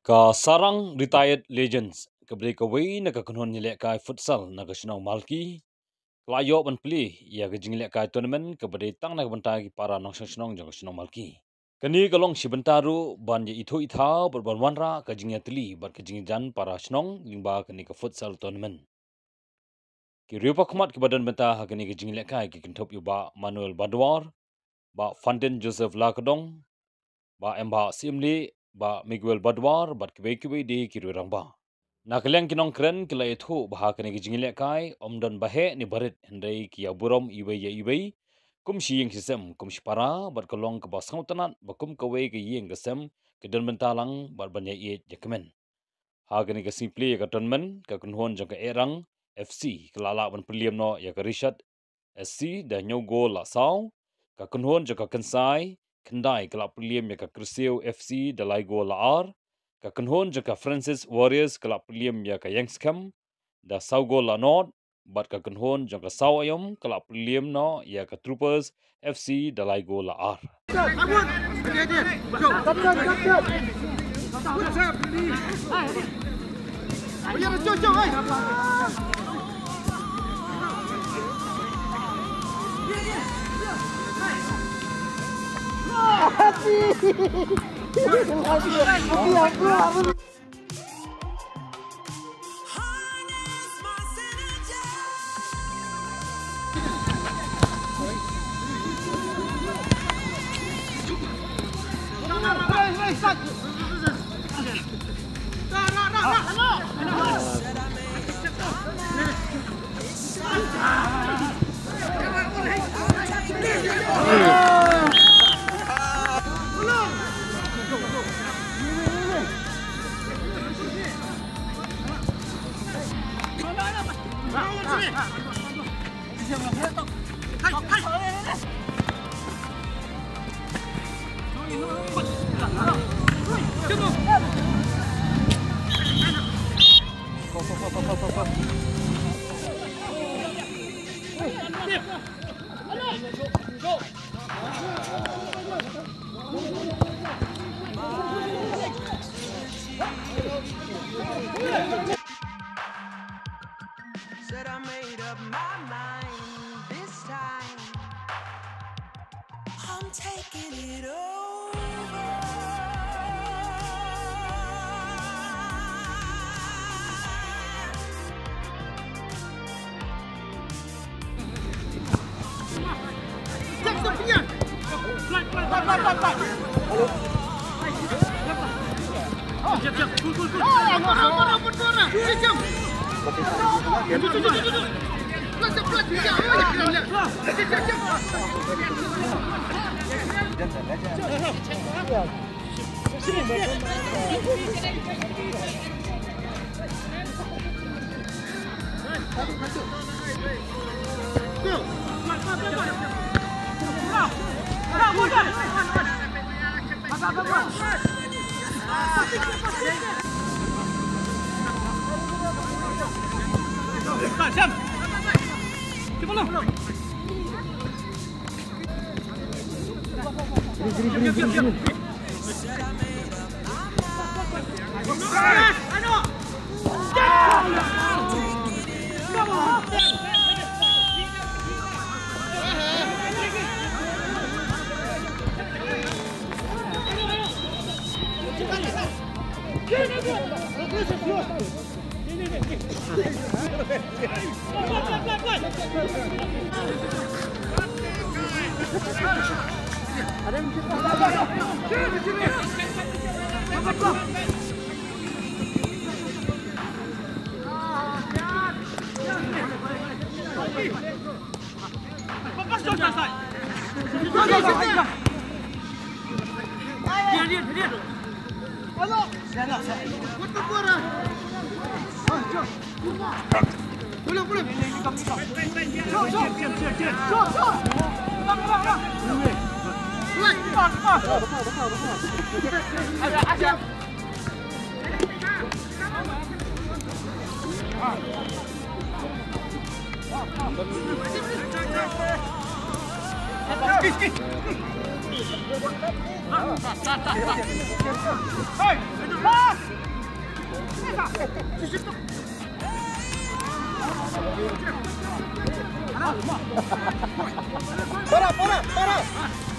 Ka sarang retired legends kabri kawai na kakunhon nilek kai futsal na kasinong malki klayo ban pli ya ka jinglek kai tournament kabri tang na bantai para nong sinong jong kasinong malki kani kalong sibentaru ban ye itho itha ban wanra ka jingya tli ban ka jingjan para sinong lingba kani ka futsal tournament ki riopa khmat ki badan benta ha kani ka jinglek kai ki kintop yu ba Manuel Badwar ba Fantin Joseph Lakadong ba Emba Simli ba Miguel Badwar bat kibai de kirurang ba nakaleng kinong kren kila ethu bah kani gijingile kai omdon bahe ni barit hendai ki aburom ibai kumshi yeng sistem kumshi para bat kolong ke basang tanat bakum kawai ke yeng kesem ke don mentalang bat banya ye jakmen ha kani ke simply ka tonmen ka kunhon jong ke erang FC kelala ban preliam no ya ke Rishat SC da nyogo la saw ka kunhon jong ka kensai Kendai kelab preliam ya ka Cruzeiro FC da Laigo Laar, ka Kunhon jaka Francis Warriors kelab preliam ya ka Yangscam, da Saugo La Nord, bat ka Kunhon jaka Sawayom kelab preliam no ya ka Troopers FC da Laigo Laar. Said I made up my mind this time. I'm taking it over. Hey!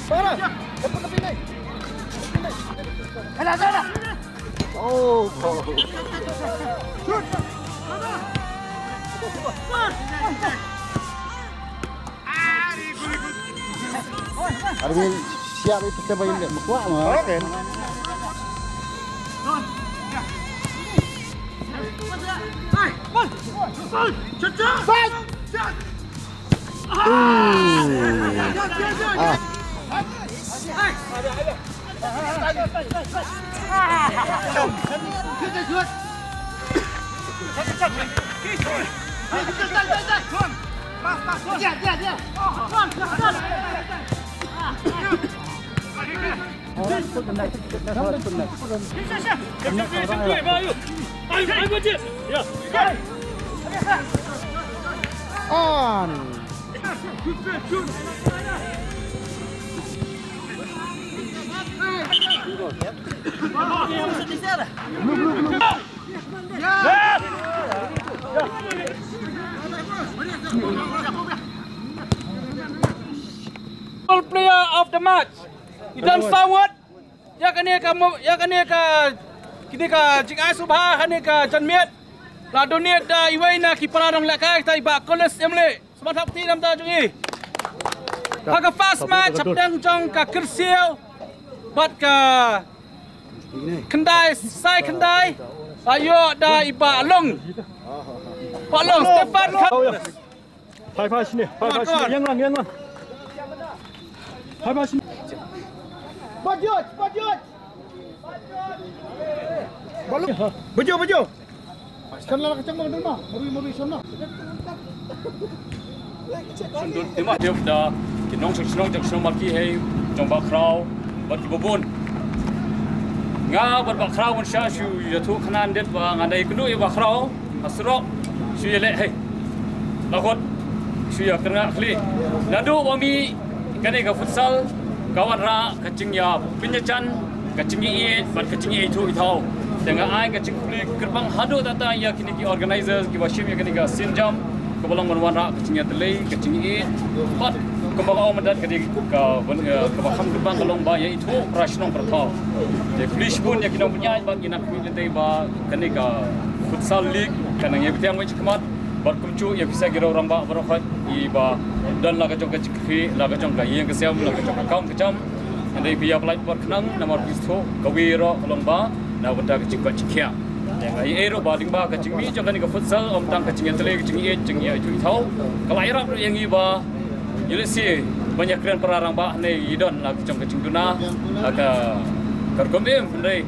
Para. Dapat na pinay. Ala. Oh. Shoot. Arvin siap itu kita bayin dia muka mah. Oke. On. Player of the match. Dan forward. Ya kini ka Jing Ai Subha kini ka Janmiet. La donate da iwai na kipara dong lakai tai ba Koles Emle. Semangat ti nam da jungi. Ka fast match sapdang jong ka Kersiel. Bat ka Kendai sai Kendai. Ayo da iba Long. Pak Long Stefan. Hai sini. Yang lang. Hai sini. Bajut. Baju. Sekarang kacang bang dulu mah. Mari sana. Sundut timah dia dah kinong senong malki hai jong bakrau bat bubun. Nga bat bakrau mun sha shu yatu khanan det ba ngadai kenu ya bakrau asro shu yele hai. Lakot shu ya kena khli. Nadu wami kane ka futsal kawan ra kacing ya pinyachan kacing i bat kacing i tu itau. Dengan ai kacing khli gerbang hadu tata ya kini ki organizers ki wasim ya kini ka sinjam kebalang menwana kacingnya telai kacing i pat kebalang mendat kadi ka bakam gerbang kalong ba ya itu prashnong pertau de police pun ya kini punya ba kina kulit ba kani ka futsal league kanang ya bitiang mai kemat bar kumcu ya bisa gira orang ba berokhat i ba dan laga jong kacing khi laga jong ka yang kesiam laga jong kaum kecam andai biya pelai por kenang nomor pisto kawiro kalong ba na benda kacing ba cikia yang ai ero baling ba kacing mi jangan ni ka futsal om tang kacing tele kacing ye kacing ya itu tahu kalau irap yang iba yelesi banyak keren perarang ba ne idon la kacing duna aga kargomem ndai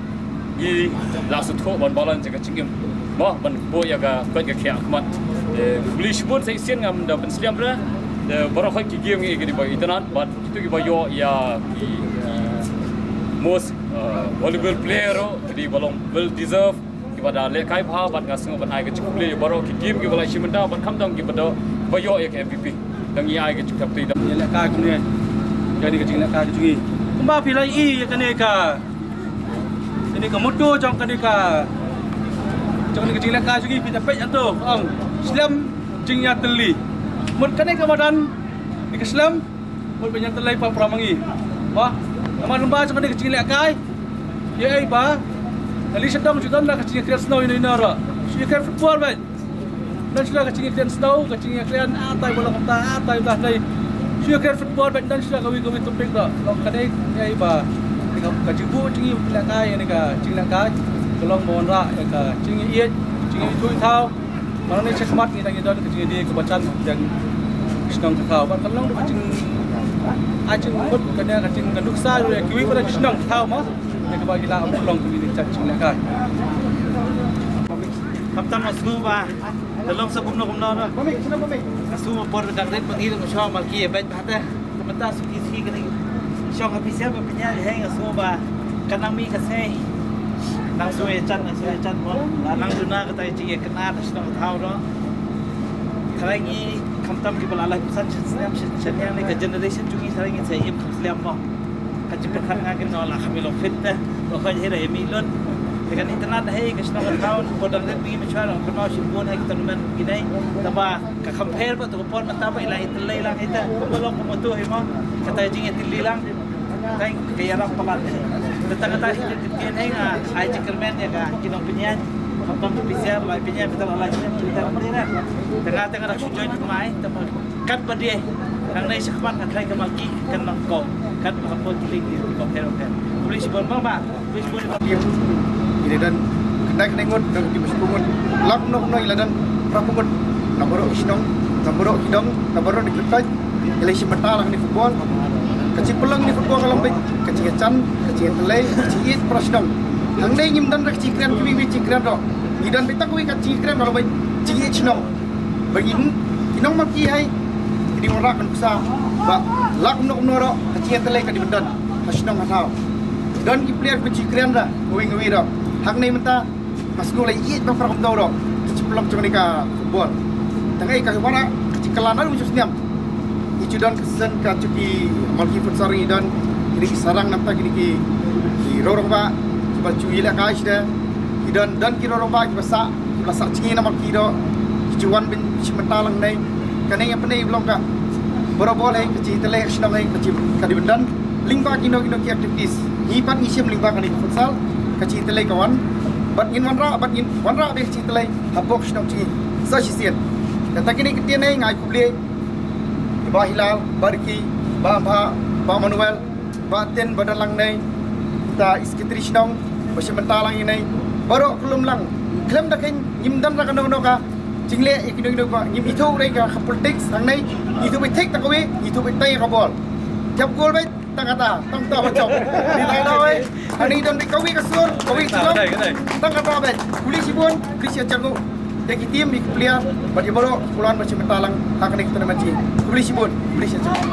i la sutho ban balan je kacing mo ban bo ya ga kwat ga khia kmat police pun sai sien ngam da ben sliam bra de borokh ki game ngi gidi ba internet but itu ki ba yo ya most volleyball player di balong well deserve pada lekai pha bat ngasung ban ai ke chuk play baro ki game ki bala shimenda ban kham dong ki bado bayo ek MVP dang i ai ke chuk thap ti da lekai ku ne jadi ke jing lekai jungi kumba pilai i kane ka moto jong kane ka jong ke jing lekai jungi pita pet anto ong Islam jingnya teli mut kane ka madan ni ke Islam mut banyak telai pa pramangi wah aman lumba jong kane ke jing lekai ye ai ba Ali sedang juga nak kacing ikan snow ini nara. Ikan football baik. Dan sudah kacing ikan snow, kacing ikan atai bola kota atai dah lagi. Ikan football baik dan sudah kami topik dah. Kalau kadai ya iba, kacing bu kacing lekai ini kacing lekai. Kalau mohon ra ya kacing iet, kacing itu tahu. Malah ni sekemat ni tanya dah kacing dia kebacan yang senang kau. Kalau kacing mut kacing kanduk sah, kiwi pada senang tahu mah. Mereka bagi lah long tu ini cacing lekai. Kapten masuk bah, dalam sebelum nak. Masuk por dekat red pagi tu macam malki baik pada. Sebentar suki kena. Syok habis siapa punya hang masuk bah. Kanang mi kasih. Nang suai can pun. Nang duna kata cik kena senang tahu dah. Sekarang ni kapten kita lalai pesan yang ni ke generation juga sekarang ni saya Muslim bah. Kacip perkara ngagin nolak kami lo fit dah, lo kau jadi emi lon, dengan internet hey ke senang tahun podang dan pergi mencuara kenal simpun hai kita teman gini tambah ke compare pak tu pon mentapa ilah itlai lang kita belum pemutu hemo kata jing itlai lang tang kaya ram pelat tentang kata kian hai ai cekermen ya ka kinong penyan kampung spesial lai penyan kita lagi kita merina tengah-tengah rak sujoy mai tambah kat badie nang nai sekman kan kai kemalki kan nangko kan kampung tiling di compare polisi bon ba polisi bon ini dan naik nengot dan di musibun lak nok noi ladan prapungut naboro isnong naboro hidong naboro diketai eleksi mentalang di football kecil pelang di football kalau baik kecil can kecil telai kecil prasdong hang dai nyim dan kecil kran kiwi kran do idan betak wi kecil kran kalau baik kecil isnong begin inong maki hai di ora kan bisa ba lak nok noro kecil telai ka di bendan hasnong hatau dan ki player kecil kran dah ngwi do hang ni menta masuk lagi iit bang perang tau dok kecipulang cuma nika football tengah ikan mana kecikelan lalu muncul senyam itu dan kesan kacuki malki futsal ini dan ini sarang nampak ini ki rorong ba baju ilak kais dah dan ki rorong ba ki basak cingin nama ki do kicuan ben cimentalang nai karena yang penting belum kak borobol hai kecil telek senang hai kecil kadi bendan lingba kino ki aktivitas hipan isim lingba kani futsal kecil telai kawan, bat in wanra be kecil telai habok senang cing, sahisian. Kata kini ketian ni ngai kubli, bah Hilal, Barki, bah Manuel, bah Ten badalang ni, kita iskitri senang, masih mentalang ini, baru kelum lang, kelum dah kan, nyimdan rakan doka, cingle ikino ka, nyim itu mereka politik, sang ni, itu betek tak kau, itu betek kabol, jab gol bet. Tak kata, tak tahu macam. Di mana weh? Hari ini dan kau kasur, kau silam. Tak kata bet. Polisi pun, polisi acarku. Jadi tim di player, bagi baru puluhan macam mentalang, hak ni kita nak macam. Polisi pun, polisi acar.